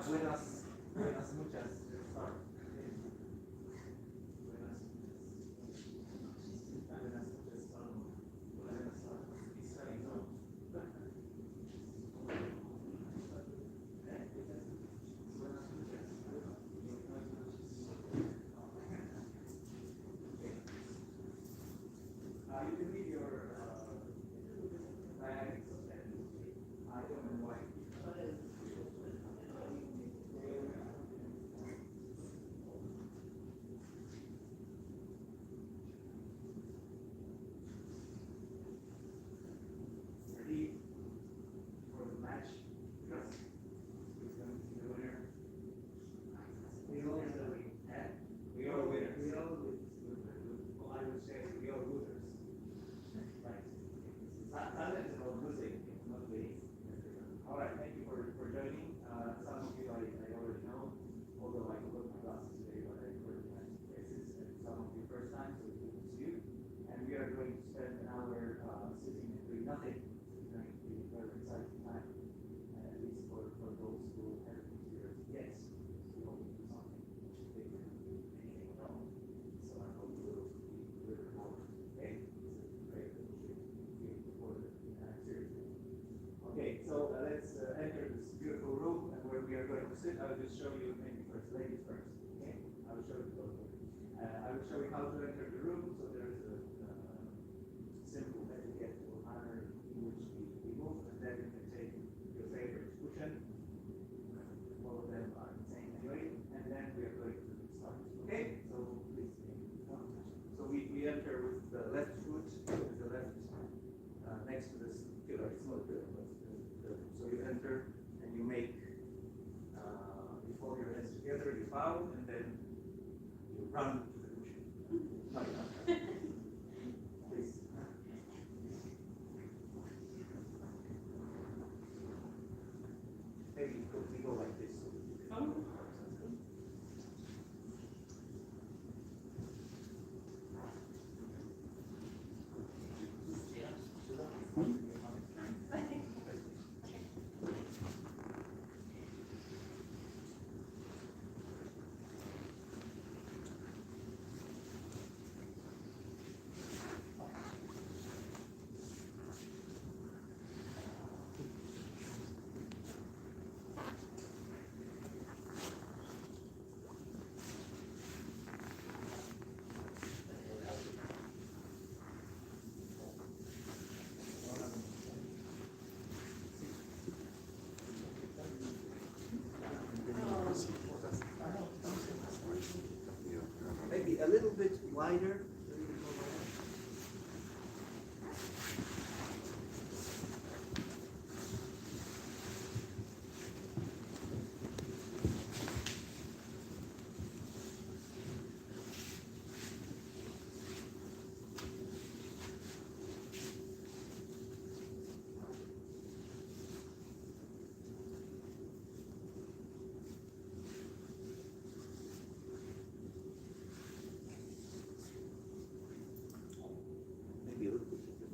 buenas muchas. You can leave your bags and I don't know why. Ready for the match? Yes. Who's going to be the winner? We all win. We all winners. We all lose. Well, I would say we all losers. Right. Talent is about losing, it's not winning. All right, thank you for joining. Some of you I already know, although I forgot my glasses today, but I recognize faces. And some of you first time, so good to see you. And we are going to spend an hour sitting and doing nothing. It's going to be a very exciting time, at least for those who have experienced yes. We all do something which they can do anything at all. So I hope you will be very more. Okay? It's a great Okay, so let's enter this beautiful room, and where we are going to sit, I'll just show you, maybe first, ladies first. Okay, I will show you both. I will show you how to enter the room. So there is a simple etiquette or manner in which we move, and then you can take your favorite cushion. All of them are the same anyway, and then we are going to start. Okay, so please. So we enter with the left foot, with the left next to this pillar. It's not pillar, but so you enter and you make, you fold your hands together, you bow, and then you run to the cushion. No, you don't. Please. Maybe we go like this. Maybe a little bit wider.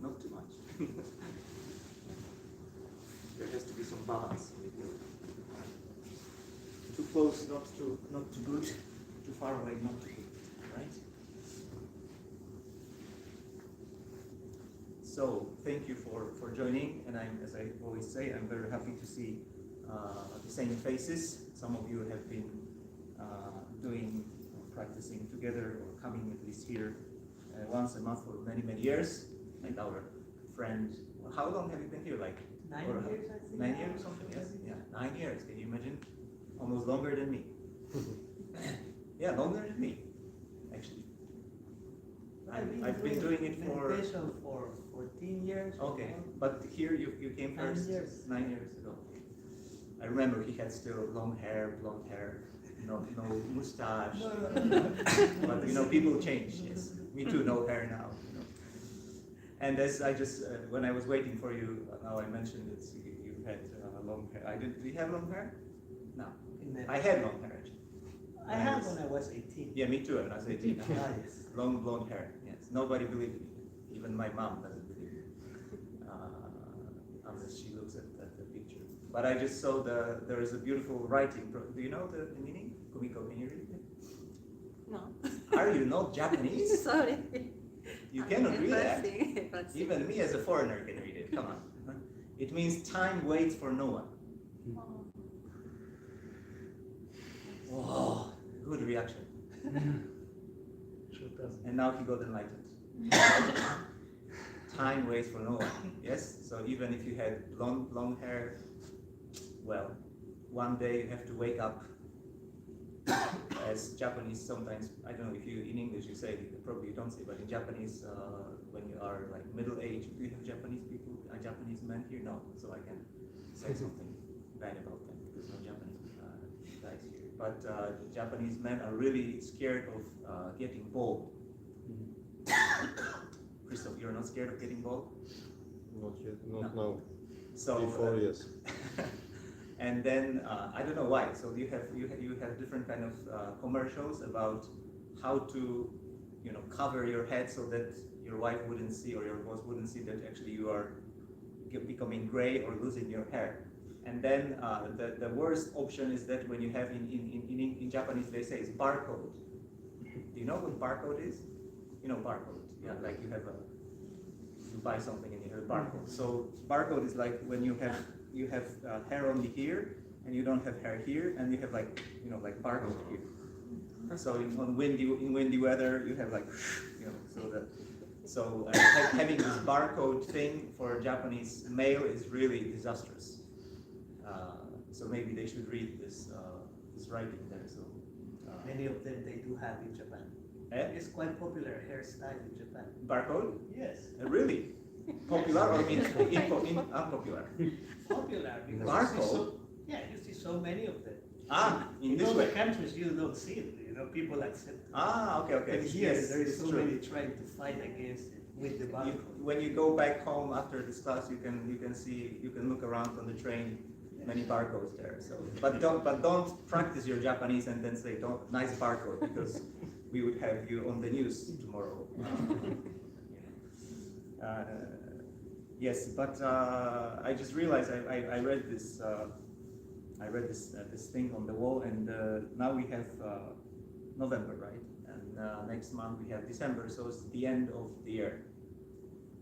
Not too much. There has to be some balance. Too close, not too good. Too far away, not too good. Right? So thank you for joining, and as I always say, I'm very happy to see the same faces. Some of you have been practicing together or coming at least here once a month for many years. Like our friend, how long have you been here? Like 9 years, I think. 9 years or something, yes? Yeah, 9 years, can you imagine? Almost longer than me. Yeah, longer than me, actually. I've been doing it for... meditation for 14 years. Okay, but here you came first 9 years ago. I remember he had still long hair, blonde hair, no mustache. No. But people change, yes. Me too, no hair now. And as I just, when I was waiting for you, now I mentioned that you had long hair. Do you have long hair? No. I had long hair actually. I had when I was 18. Yeah, me too, when I was 18. Yes. Long blonde hair, yes. Nobody believed me. Even my mom doesn't believe me. Unless she looks at the picture. but I just saw there is a beautiful writing. Do you know the meaning? Kumiko, can you read it? No. Are you not Japanese? Sorry. You cannot read that. Advancing. Even me as a foreigner can read it. Come on. It means time waits for no one. Whoa, good reaction. Sure does. And now he got enlightened. Time waits for no one. Yes? So even if you had long hair, well, one day you have to wake up. As Japanese sometimes, I don't know if you, in English you say, probably you don't say, but in Japanese, when you are like middle age, do you have Japanese people, Japanese men here? No, so I can say something bad about them, because no Japanese guys here. But Japanese men are really scared of getting bald. Christoph, you're not scared of getting bald? Not yet, not now. So, before, yes. And then I don't know why. So you have different kind of commercials about how to, cover your head so that your wife wouldn't see or your boss wouldn't see that actually you are becoming gray or losing your hair. And then the worst option is that when you have in Japanese they say it's barcode. Do you know what barcode is? You know barcode. Yeah, like you buy something and you have a barcode. So barcode is like when you have hair only here, and you don't have hair here, and you have like barcode here. So in windy weather, you have like, having this barcode thing for Japanese male is really disastrous. So maybe they should read this writing there. So Many of them they do have in Japan. It's quite popular hairstyle in Japan. barcode, Yes. really popular or unpopular? Popular because Barcode? you see so many of them. In In this other way. countries you don't see it, people accept it. Okay. But here Yes, there is it's so true. many trying to fight against it with the barcode. When you go back home after this class, you can look around on the train, many barcodes there. So, but don't practice your Japanese and then say nice barcode, because we would have you on the news tomorrow. Yes, but I just realized I read this. I read this thing on the wall, and now we have November, right? And next month we have December, so it's the end of the year.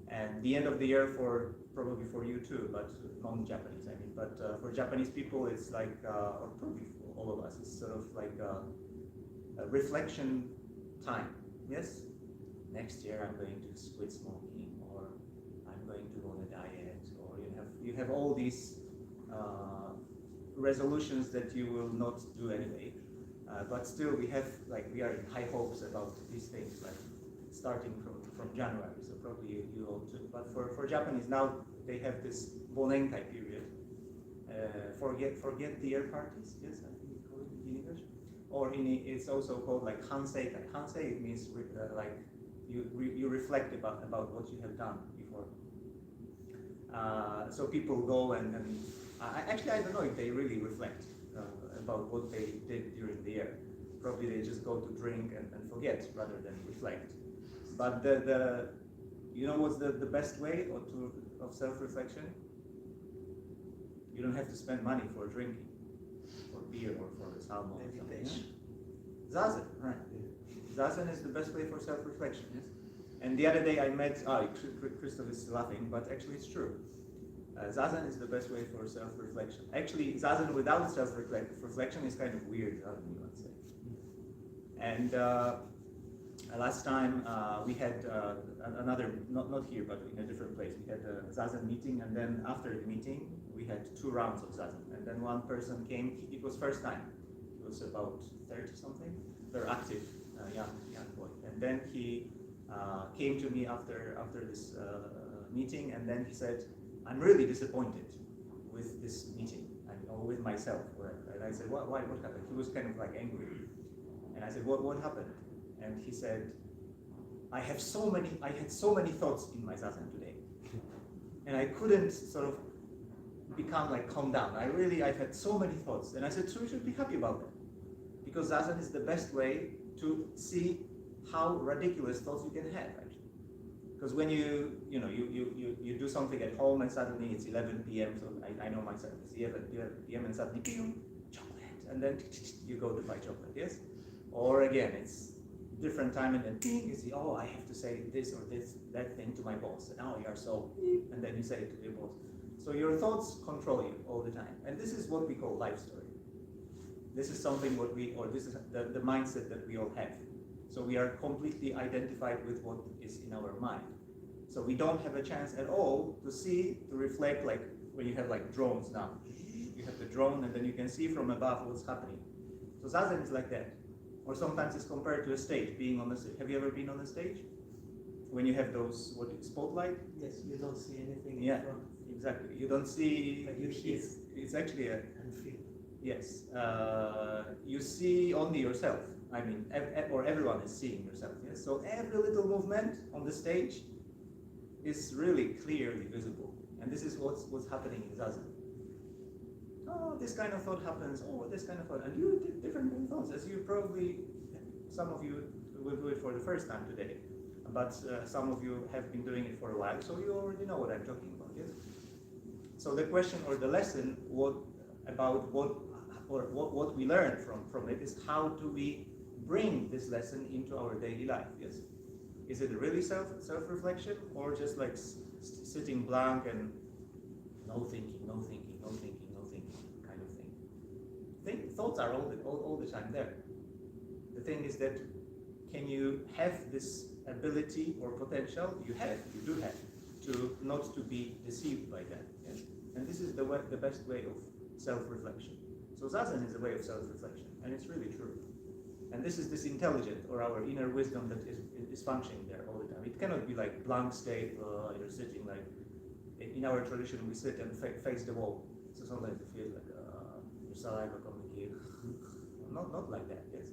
And the end of the year probably for you too, but non-Japanese, I mean. But for Japanese people, it's like, or probably for all of us, it's sort of like a reflection time. Yes? Next year I'm going to quit smoking, or I'm going to go on a diet, or you have all these resolutions that you will not do anyway. But still we are in high hopes about these things, like starting from January, so probably you all too. But for Japanese now, they have this Bonenkai period. Forget the year parties, yes, I think we call it in English. Or it's also called like Hanseikai. Hansei means like you reflect about what you have done before. So people go and actually I don't know if they really reflect about what they did during the year. Probably they just go to drink and forget rather than reflect. But what's the best way of self-reflection? You don't have to spend money for drinking, for beer or for salmon or something. Meditation. Zazen, right. Zazen is the best way for self-reflection, yes? And the other day I met, Christoph is laughing, but actually it's true. Zazen is the best way for self-reflection. Actually, Zazen without self-reflection is kind of weird, you might say. And last time we had another, not here, but in a different place. We had a Zazen meeting, and then after the meeting, we had 2 rounds of Zazen. And then one person came, it was first time. He was about 30 something, very active, young boy. And then he came to me after this meeting, and then he said, I'm really disappointed with this meeting, or with myself. And I said, why, what happened? He was kind of like angry. And I said, what happened? And he said, I had so many thoughts in my Zazen today. And I couldn't sort of become like calm down. I've had so many thoughts. And I said, so you should be happy about that. Because Zazen is the best way to see how ridiculous thoughts you can have, actually. Because when you do something at home and suddenly it's 11 p.m. So I know myself, it's 11 p.m. and suddenly chocolate, and then you go to buy chocolate, yes? Or again, it's different time and then you see, oh, I have to say this or that thing to my boss, and now you are so, and then you say it to your boss. So your thoughts control you all the time, and this is what we call life story. This is something this is the mindset that we all have. So we are completely identified with what is in our mind. So we don't have a chance at all to see, to reflect, like when you have like drones now. You have the drone and then you can see from above what's happening. So Zazen is like that. Or sometimes it's compared to a stage, being on the stage. Have you ever been on a stage? When you have those, spotlight? Yes, you don't see anything Yeah, in front. exactly. You don't see, But you hear. it's actually a, And feel. yes, you see only yourself. I mean, or everyone is seeing yourself. Yes. So every little movement on the stage is really clearly visible, and this is what's happening in Zazen. Oh, this kind of thought happens. Oh, this kind of thought, and you did different thoughts. As you probably, some of you will do it for the first time today, but some of you have been doing it for a while, so you already know what I'm talking about. Yes. So the question or the lesson, what we learned from it is how do we bring this lesson into our daily life? Yes. Is it really self-reflection or just like sitting blank and no thinking kind of thing? Thoughts are all the time there. The thing is that can you have this ability or potential? You do have to not to be deceived by that. Yes? And this is the best way of self-reflection. So Zazen is a way of self-reflection, and it's really true. And this is this intelligent or our inner wisdom that is functioning there all the time. It cannot be like blank state, you're sitting like, in our tradition we sit and face the wall. So sometimes you feel like your saliva coming here. Not like that, yes?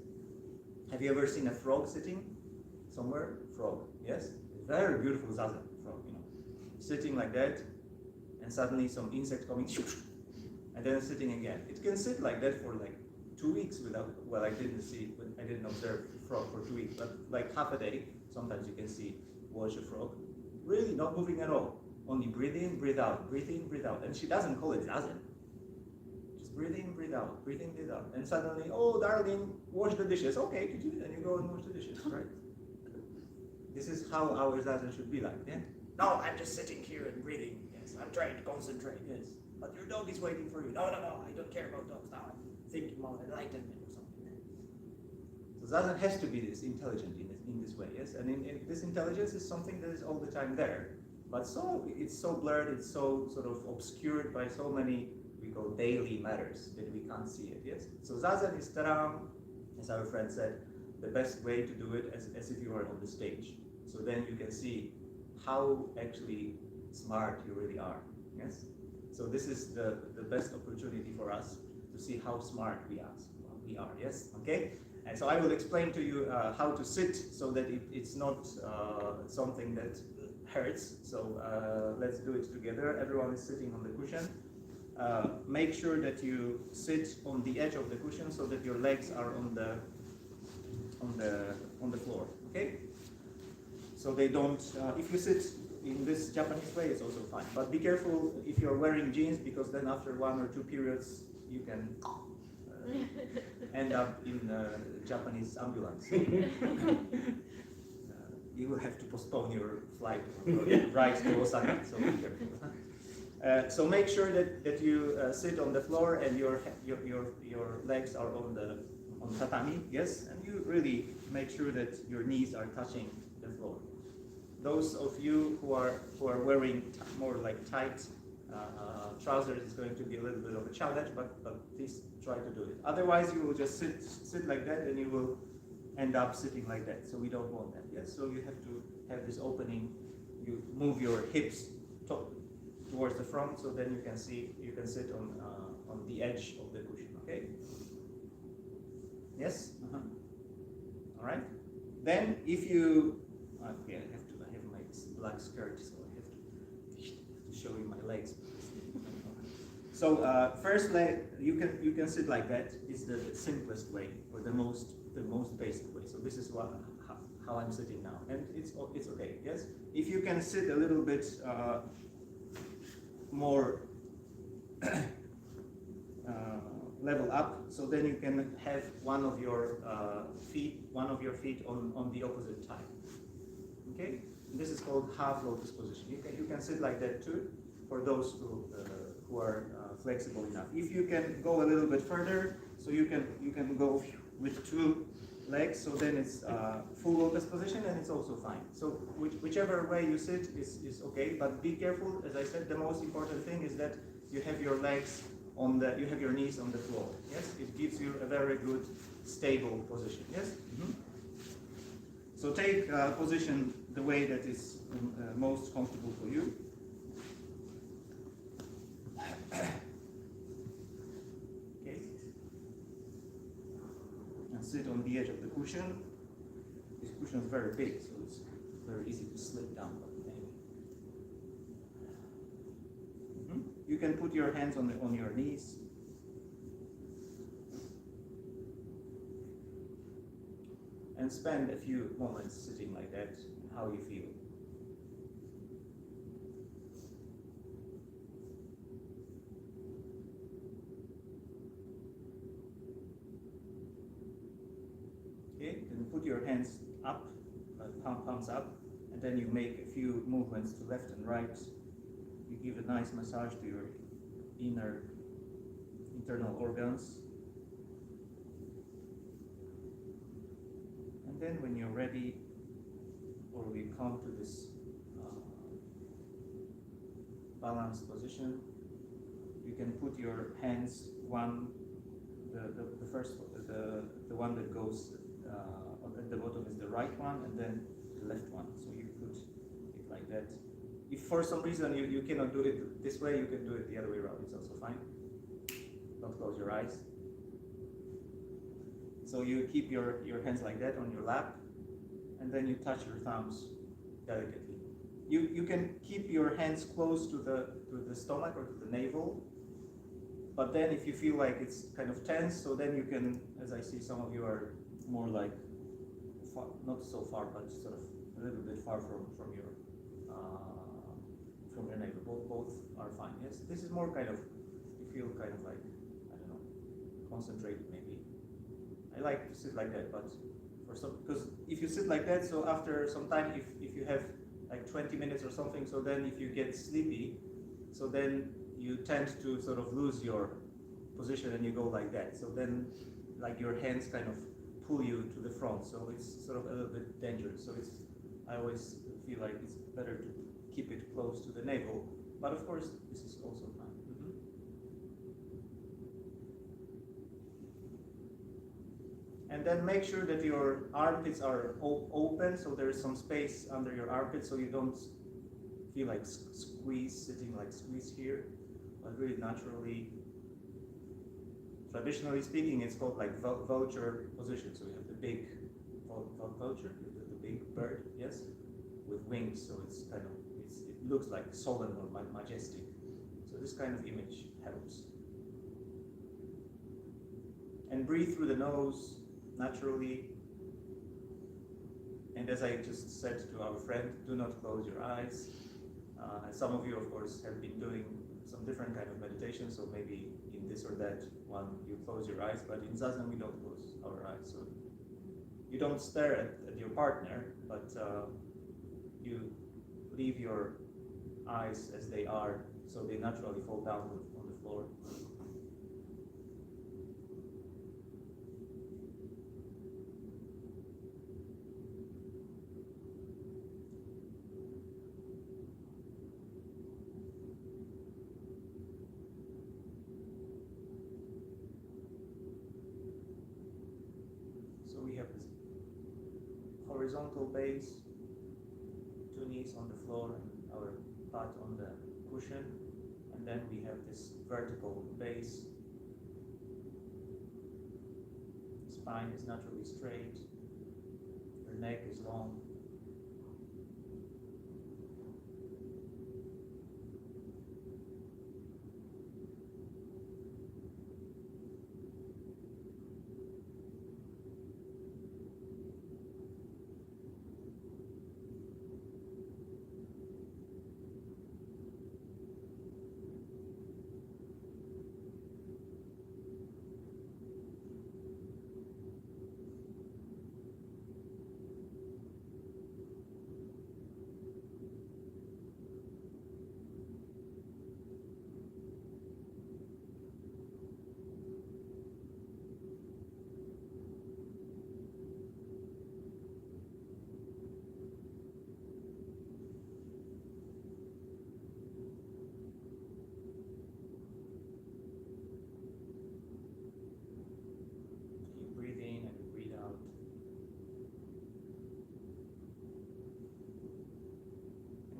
Have you ever seen a frog sitting somewhere? Frog, yes? Very beautiful Zazen frog, sitting like that, and suddenly some insect coming, and then sitting again. It can sit like that for like 2 weeks without, well, I didn't observe the frog for 2 weeks, but like half a day, sometimes you can watch a frog, really not moving at all, only breathe in, breathe out, breathe in, breathe out, and she doesn't call it Zazen. Just breathe in, breathe out, breathe in, breathe out, and suddenly, oh, darling, wash the dishes. Okay, could you? And you go and wash the dishes, right? This is how our Zazen should be like, yeah? No, I'm just sitting here and breathing, yes, I'm trying to concentrate, yes, but your dog is waiting for you. No, I don't care about dogs now. Thinking about enlightenment or something. So Zazen has to be this intelligent in this way, yes? And in this intelligence is something that is all the time there. But it's so blurred, it's so sort of obscured by so many, we call daily matters, that we can't see it, yes? So Zazen is taram, as our friend said, the best way to do it as if you were on the stage. So then you can see how actually smart you really are, yes? So this is the best opportunity for us to see how smart we are, yes? Okay? And so I will explain to you how to sit so that it's not something that hurts. So let's do it together. Everyone is sitting on the cushion. Make sure that you sit on the edge of the cushion so that your legs are on the floor, okay? So they don't, if you sit in this Japanese way, it's also fine. But be careful if you're wearing jeans, because then after 1 or 2 periods, you can end up in a Japanese ambulance. You will have to postpone your flight or ride to Osaka, so be careful. So make sure that you sit on the floor and your legs are on tatami, yes? And you really make sure that your knees are touching the floor. Those of you who are wearing more like tight trousers is going to be a little bit of a challenge, but please try to do it. Otherwise, you will just sit like that, and you will end up sitting like that. So we don't want that. Yes. So you have to have this opening. You move your hips towards the front, so then you can sit on the edge of the cushion. Okay. Yes. All right. Then if you okay, I have my black skirt, so I have to show you my legs. So first leg, you can sit like that. It's the simplest way, or the most basic way. So this is how I'm sitting now, and it's okay. Yes. If you can sit a little bit more level up, so then you can have one of your feet on the opposite thigh. Okay. This is called half lotus position. You can sit like that too, for those who are flexible enough. If you can go a little bit further, so you can go with two legs, so then it's full lotus position, and it's also fine. So whichever way you sit is okay, but be careful. As I said, the most important thing is that you have your legs you have your knees on the floor. Yes, it gives you a very good stable position. Yes. Mm-hmm. So take position the way that is most comfortable for you. Okay. And sit on the edge of the cushion. This cushion is very big, so it's very easy to slip down. Mm-hmm. You can put your hands on your knees. And spend a few moments sitting like that, how you feel. Okay, then put your hands up, palms up, and then you make a few movements to left and right. You give a nice massage to your internal organs. And then when you're ready, or we come to this balanced position, you can put your hands the first the one that goes at the bottom is the right one, and then the left one. So you put it like that. If for some reason you cannot do it this way, you can do it the other way around. It's also fine. Don't close your eyes. So you keep your hands like that on your lap, and then you touch your thumbs delicately. You can keep your hands close to the stomach or to the navel, but then if you feel like it's kind of tense, so then you can, as I see some of you are more like, not so far, but sort of a little bit far from your navel. Both are fine. Yes, this is more kind of, you feel kind of like, I don't know, concentrated maybe. I like to sit like that, but because if you sit like that, so after some time, if you have like 20 minutes or something, so then if you get sleepy, so then you tend to sort of lose your position and you go like that. So then like your hands kind of pull you to the front, so it's sort of a little bit dangerous. So I always feel like it's better to keep it close to the navel, but of course this is also fine. And then make sure that your armpits are open, so there is some space under your armpits, so you don't feel like sitting like squeeze here, but really naturally. Traditionally speaking, it's called like vulture position. So you have the big vulture, the big bird, yes, with wings. So it's kind of it looks like solemn or majestic. So this kind of image helps. And breathe through the nose naturally. And as I just said to our friend, do not close your eyes. Some of you, of course, have been doing some different kind of meditation, so maybe in this or that one you close your eyes, but in Zazen we don't close our eyes. So you don't stare at your partner, but you leave your eyes as they are, so they naturally fall down on the floor. Horizontal base, two knees on the floor and our butt on the cushion, and then we have this vertical base. Spine is naturally straight, your neck is long.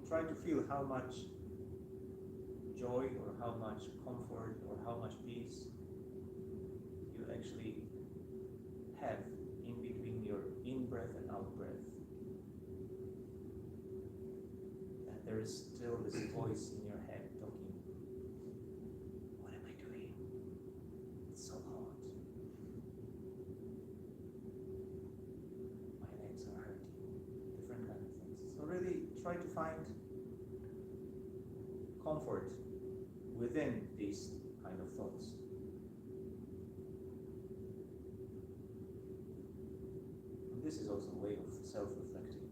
try to feel how much joy or how much comfort or how much peace you actually have in between your in-breath and out-breath. And there is still this voice in your head talking, what am I doing? It's so hot. My legs are hurting. Different kind of things. So really try to find comfort within these kind of thoughts. And this is also a way of self-reflecting.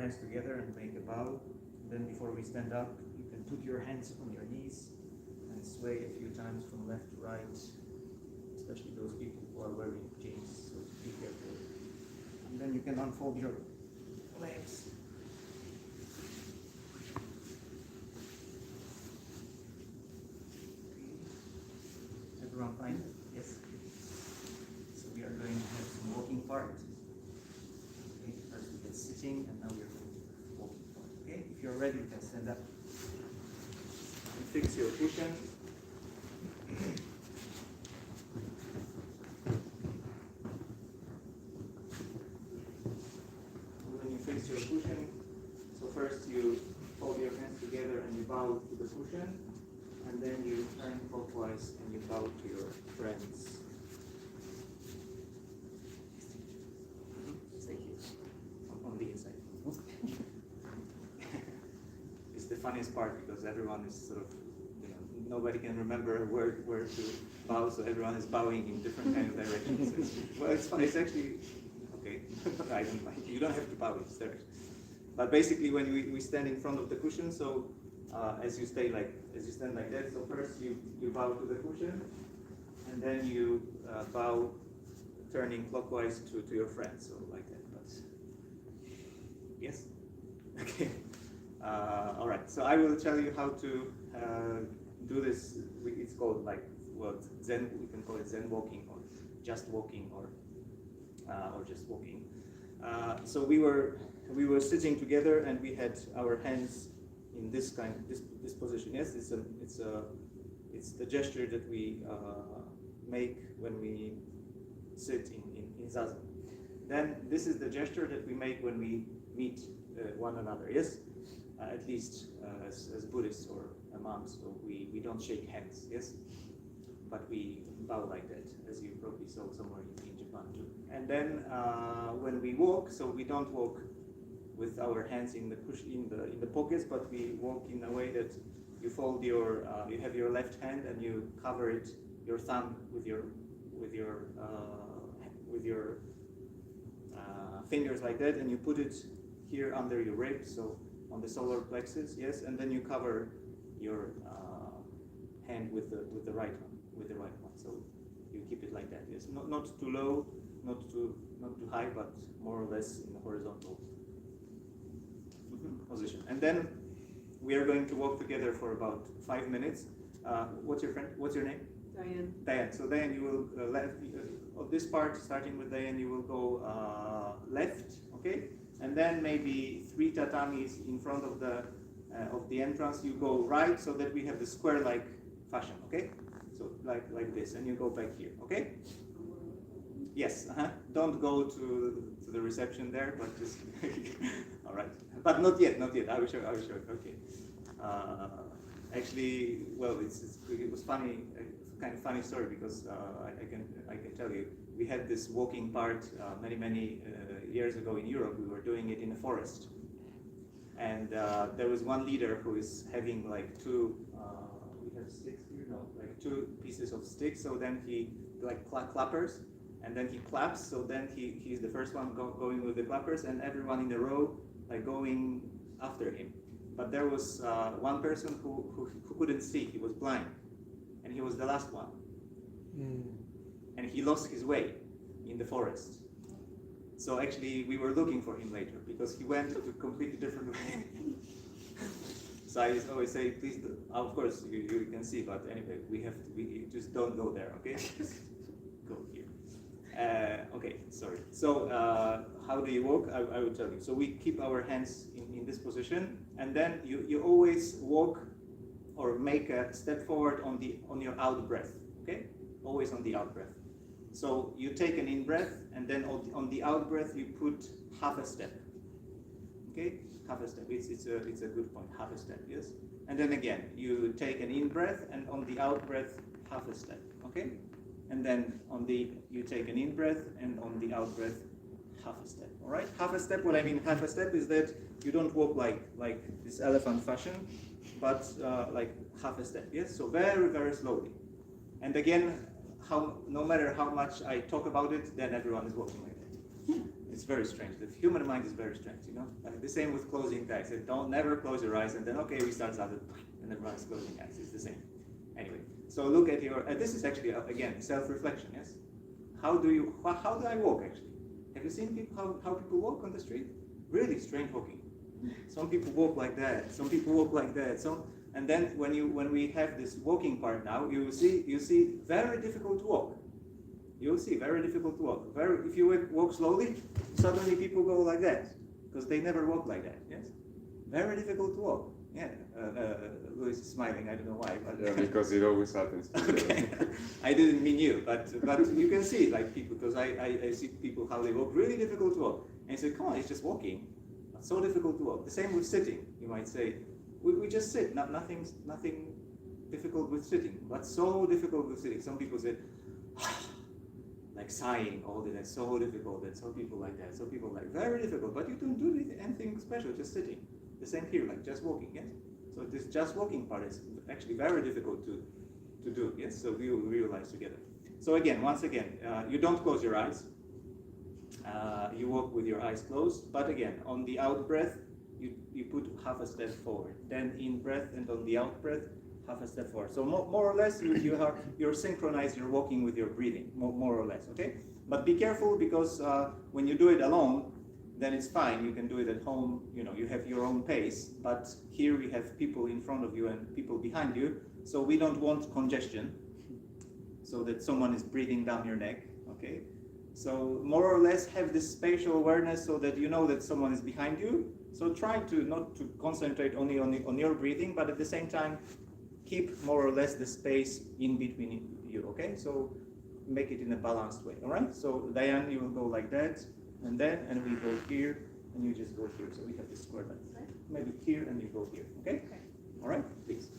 hands together and make a bow. Then before we stand up, you can put your hands on your knees and sway a few times from left to right, especially those people who are wearing jeans, so be careful. And then you can unfold your legs. Everyone fine? Yes. So we are going to have some walking part. Okay, first we get sitting, and now we are going to walking part. Okay, if you're ready, you can stand up. And fix your cushion. When you fix your cushion, so first you hold your hands together and you bow to the cushion. And then you turn clockwise and you bow to your friends. Thank you. On the inside. It's the funniest part because everyone is sort of, nobody can remember where to bow, so everyone is bowing in different kind of directions. Well, it's fun. It's actually okay. I don't mind. You don't have to bow. It's there. But basically, when we stand in front of the cushion, so. As you stand like that, so first you bow to the cushion, and then you bow turning clockwise to your friends, so like that. But yes, okay. All right. So I will tell you how to do this. It's called Zen. We can call it Zen walking, or just walking, or just walking. So we were sitting together, and we had our hands in this position. Yes, it's the gesture that we make when we sit in Zazen. Then this is the gesture that we make when we meet one another. Yes, at least as Buddhists or monks, so we don't shake hands. Yes, but we bow like that, as you probably saw somewhere in Japan too. And then when we walk, so we don't walk with our hands in the pockets, but we walk in a way that you fold you have your left hand and you cover your thumb with your fingers like that, and you put it here under your ribs, so on the solar plexus, yes, and then you cover your hand with the right one, so you keep it like that, yes, not too low, not too high, but more or less in the horizontal position. And then we are going to walk together for about 5 minutes. What's your name? Diane. Diane. So Diane, you will left of this part, starting with Diane, you will go left, okay? And then maybe 3 tatamis in front of the entrance. You go right, so that we have the square-like fashion, okay? So like this, and you go back here, okay? Yes. Don't go to the reception there, but just all right. But not yet. I will show. Okay. Actually, well, it was funny, kind of funny story, because I can tell you, we had this walking part many years ago in Europe. We were doing it in a forest, and there was one leader who is having like two. We have sticks here, no, like 2 pieces of sticks. So then he clappers, and then he claps. So then he's the first one going with the clappers, and everyone in the row going after him. But there was one person who couldn't see. He was blind, and he was the last one. And he lost his way in the forest. So actually, we were looking for him later, because he went to a completely different way. So I always say, please, of course, you can see, but anyway, we just don't go there, okay? Just go here. Okay, sorry. So how do you walk? I will tell you. So we keep our hands in this position, and then you always walk or make a step forward on your out breath. Okay, always on the out breath. So you take an in breath, and then on the out breath you put half a step. Okay, half a step. It's a good point. Half a step. Yes. And then again you take an in breath, and on the out breath half a step. Okay. And then you take an in breath, and on the out breath, half a step. All right, half a step. What I mean half a step is that you don't walk like this elephant fashion, but like half a step. Yes, so very slowly. And again, no matter how much I talk about it, then everyone is walking like that. It's very strange. The human mind is very strange, you know. The same with closing the eyes. Don't never close your eyes, and then okay, we start Zazen, and everyone's closing eyes. It's the same. Anyway, so look at your. This is actually again self-reflection. Yes. How do I walk actually? Have you seen people how people walk on the street? Really strange walking. Some people walk like that. Some people walk like that. And then when we have this walking part now, you see very difficult to walk. You'll see very difficult to walk. If you walk slowly, suddenly people go like that because they never walk like that. Yes, very difficult to walk. Yeah, Louis is smiling. I don't know why, but Yeah, because it always happens to me. okay. I didn't mean you, but you can see like people because I see people how they walk really difficult to walk, and you say, come on, it's just walking. It's so difficult to walk. The same with sitting. You might say, we just sit. Nothing difficult with sitting, but so difficult with sitting. Some people say. Like sighing all the time, so difficult, and some people like that, some people like very difficult, but you don't do anything special, just sitting. The same here, like just walking, yes? So this just walking part is actually very difficult to do, yes? So we will realize together. So again, once again, you don't close your eyes. You walk with your eyes closed, but again, on the out breath, you put half a step forward. Then in breath and on the out breath, half a step forward. So more or less, you're synchronized. You're walking with your breathing, more or less. Okay, but be careful because when you do it alone, then it's fine. You can do it at home. You know, you have your own pace. But here we have people in front of you and people behind you. So we don't want congestion, so that someone is breathing down your neck. Okay, so more or less have this spatial awareness so that you know that someone is behind you. So try to not to concentrate only on your breathing, but at the same time. Keep more or less the space in between you, okay? So make it in a balanced way, all right? So Diane, you will go like that, and we go here, and you just go here. So we have this square line. Okay. Maybe here, and you go here, okay? Okay. All right, please.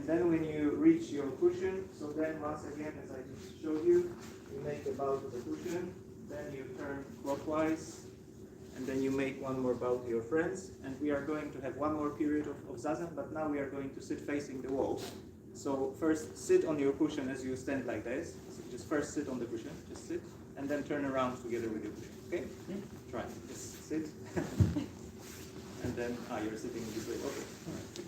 then when you reach your cushion, so then once again, as I just showed you, you make a bow to the cushion, then you turn clockwise, and then you make one more bow to your friends, and we are going to have one more period of Zazen, but now we are going to sit facing the wall. So first sit on your cushion as you stand like this. So just first sit on the cushion, just sit, and then turn around together with your cushion, okay? Try, just sit. And then, you're sitting this way, okay. All right.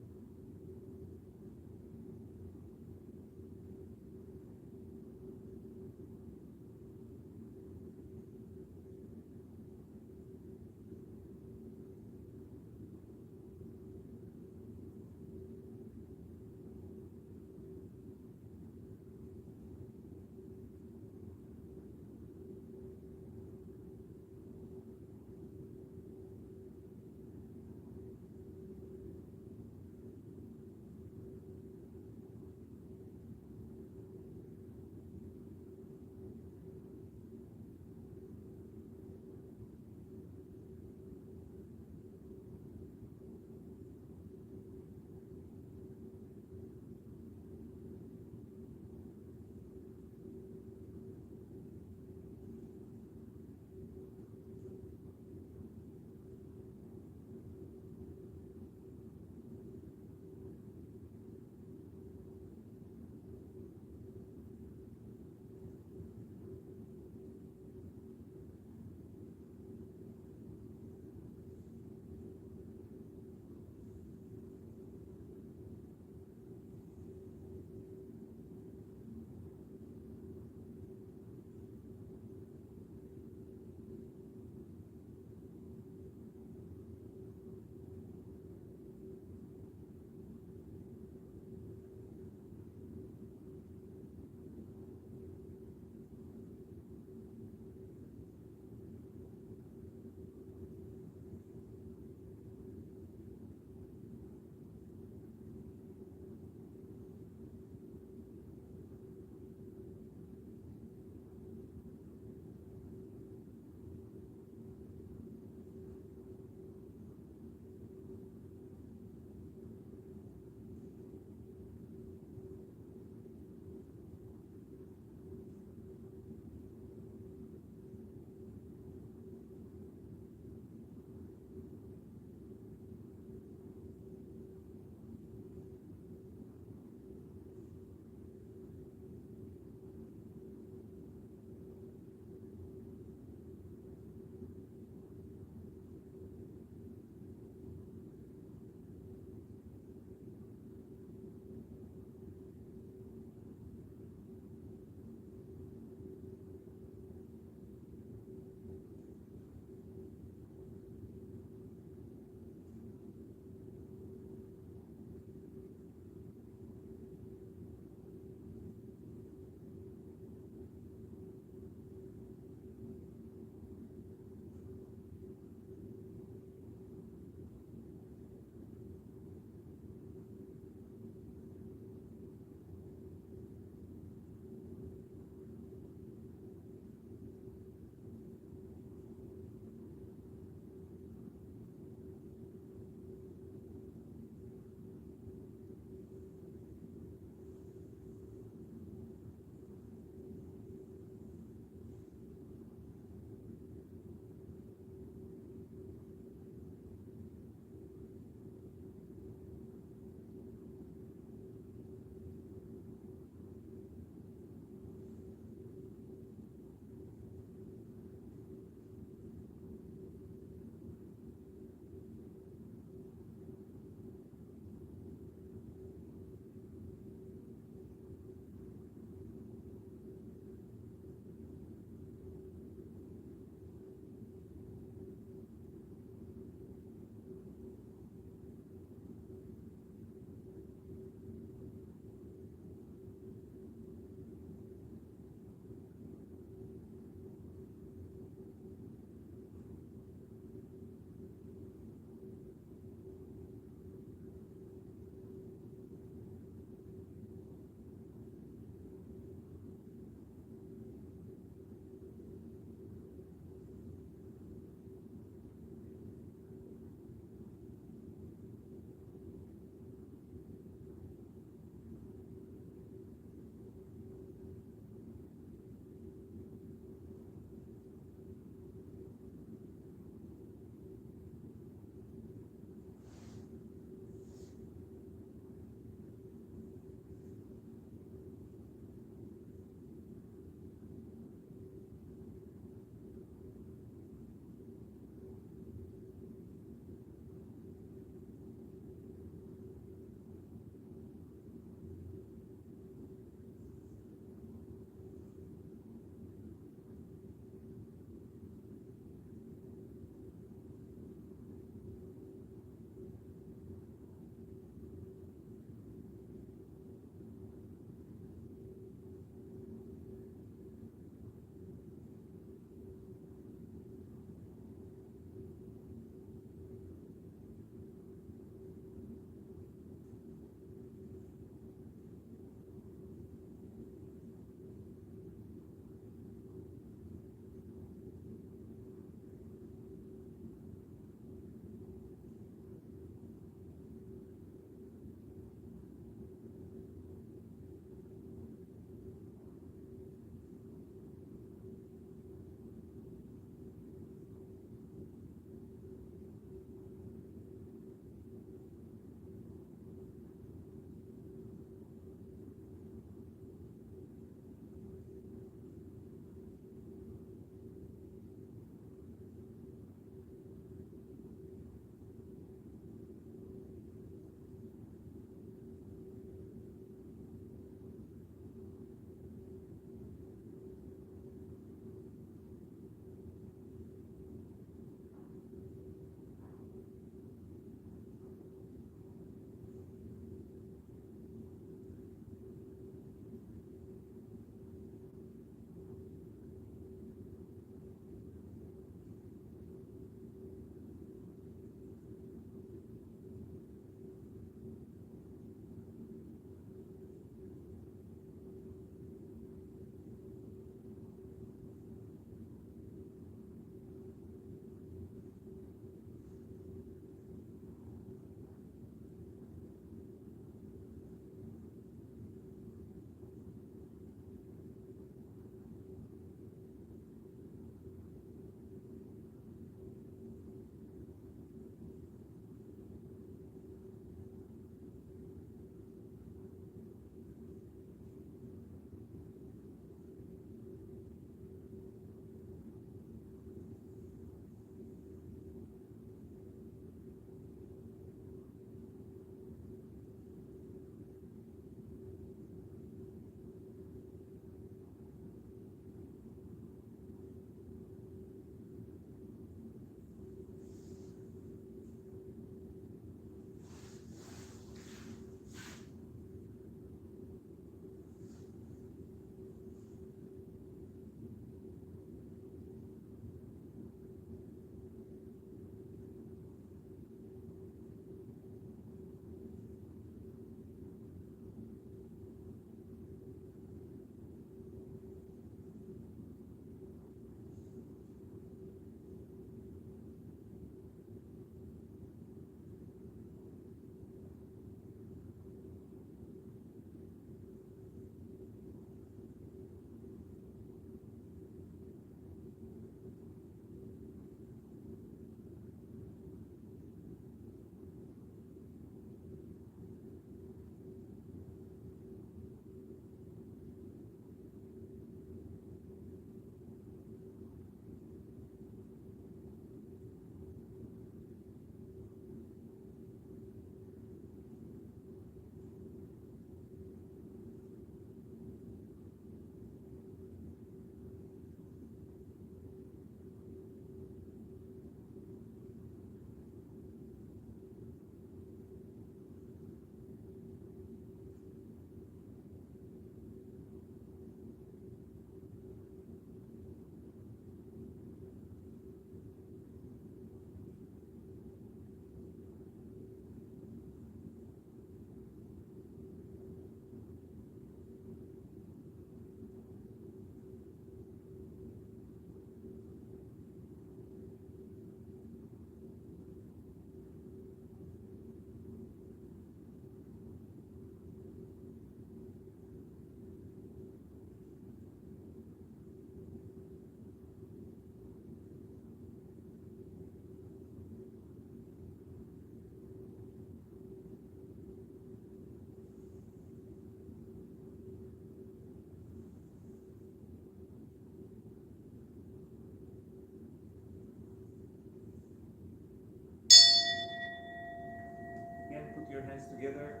your hands together,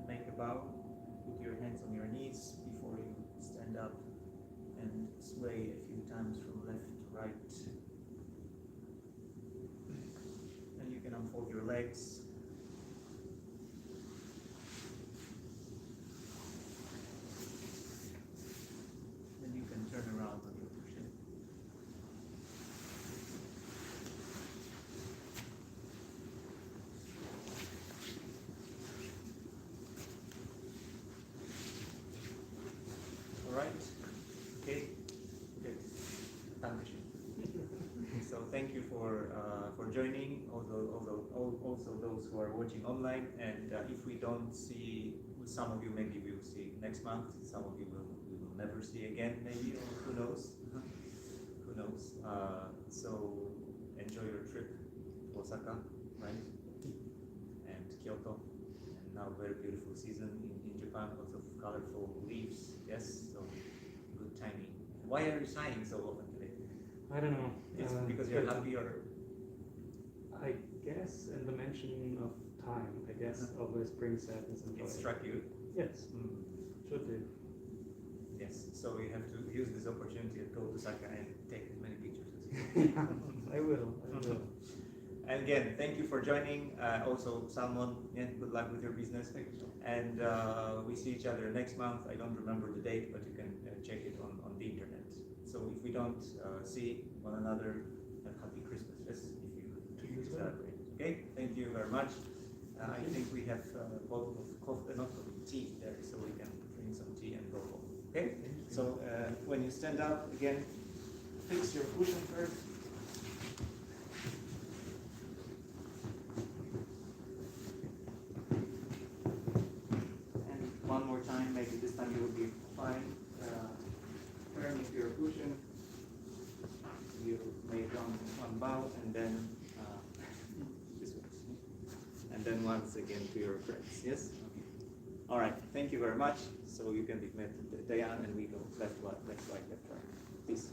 make a bow, put your hands on your knees before you stand up and sway a few times from left to right. And you can unfold your legs. Then you can turn around on your cushion. All right. Okay. Good. Dankeschön. So thank you for joining. Also those who are watching online. And if we don't see some of you, maybe we will see next month. Some of you we will never see again, maybe, or who knows? Who knows? So enjoy your trip to Osaka, right? And Kyoto. And now very beautiful season in Japan. Lots of colorful leaves. Yes. So good timing. Why are you sighing so often today? I don't know. It's because you're happy, or I guess in the mention of time, I guess always brings sadness and joy. it struck you? Yes, should do. Yes. So you have to use this opportunity to go to Osaka and take as many pictures as you can. I will. And again, thank you for joining. Also, Salmon, yeah, good luck with your business. And we see each other next month. I don't remember the date, but you can check it on the internet. So if we don't see one another, happy Christmas. Yes, if you celebrate. Okay, thank you very much. I think we have a bottle of coffee, not coffee, tea there, so we can drink some tea and go home. Okay. So when you stand up again, fix your cushion first. And one more time, maybe this time you will be fine. Turn into your cushion. You make one bow and then this way. And then once again to your friends. Yes? Okay. All right. Thank you very much. So you can be met Dayan and we go left, right, left, right. Please.